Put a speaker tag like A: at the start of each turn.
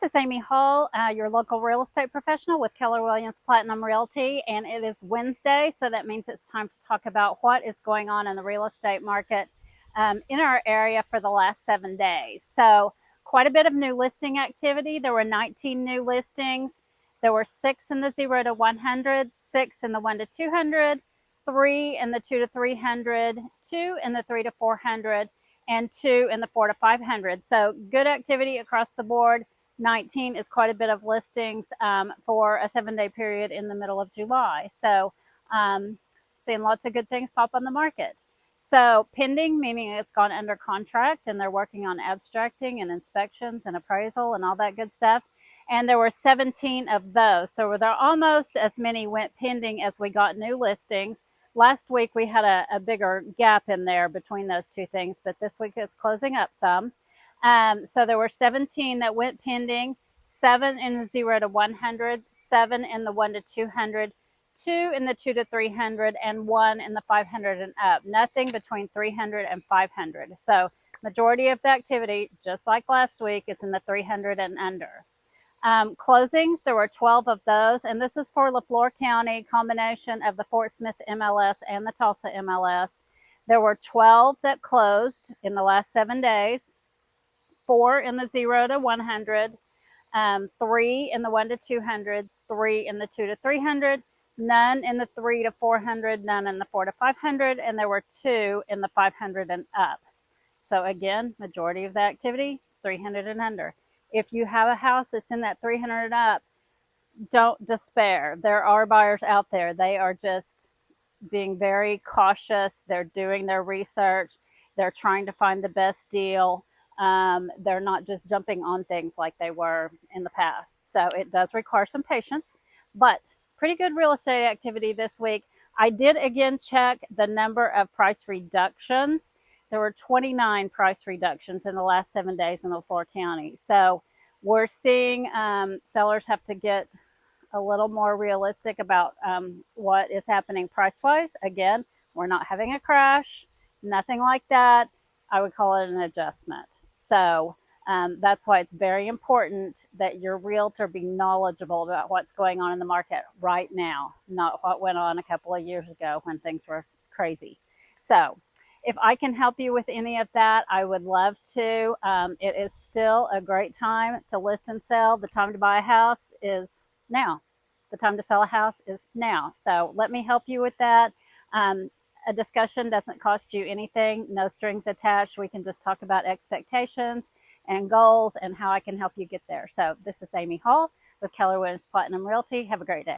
A: is Amy Hall, your local real estate professional with Keller Williams Platinum Realty, and it is Wednesday, so that means it's time to talk about what is going on in the real estate market in our area for the last 7 days. So quite a bit of new listing activity. There were 19 new listings. There were 6 in the 0 to 100, 6 in the 1 to 200, 3 in the 2 to 300, 2 in the 3 to 400, and 2 in the 4 to 500. So good activity across the board. 19 is quite a bit of listings for a 7-day period in the middle of July. So seeing lots of good things pop on the market. So pending, meaning it's gone under contract and they're working on abstracting and inspections and appraisal and all that good stuff. And there were 17 of those. So there almost as many went pending as we got new listings. Last week we had a bigger gap in there between those two things, but this week it's closing up some. So there were 17 that went pending, 7 in the 0 to 100, 7 in the 1 to 200, 2 in the 2 to 300, and 1 in the 500 and up. Nothing between 300 and 500. So majority of the activity, just like last week, it's in the 300 and under. Closings, there were 12 of those, and this is for Leflore County, combination of the Fort Smith MLS and the Tulsa MLS. There were 12 that closed in the last 7 days, 4 in the 0 to 100, 3 in the 1 to 200, 3 in the 2 to 300, none in the 3 to 400, none in the 4 to 500, and there were 2 in the 500 and up. So again, majority of the activity, 300 and under. If you have a house that's in that 300 and up, don't despair. There are buyers out there. They are just being very cautious. They're doing their research. They're trying to find the best deal. They're not just jumping on things like they were in the past. So it does require some patience, but pretty good real estate activity this week. I did again check the number of price reductions. There were 29 price reductions in the last 7 days in Leflore County. So we're seeing sellers have to get a little more realistic about what is happening price-wise. Again, we're not having a crash, nothing like that. I would call it an adjustment. So that's why it's very important that your realtor be knowledgeable about what's going on in the market right now, not what went on a couple of years ago when things were crazy. So if I can help you with any of that, I would love to. It is still a great time to list and sell. The time to buy a house is now. The time to sell a house is now. So let me help you with that. A discussion doesn't cost you anything, no strings attached. We can just talk about expectations and goals and how I can help you get there. So this is Amy Hall with Keller Williams Platinum Realty. Have a great day.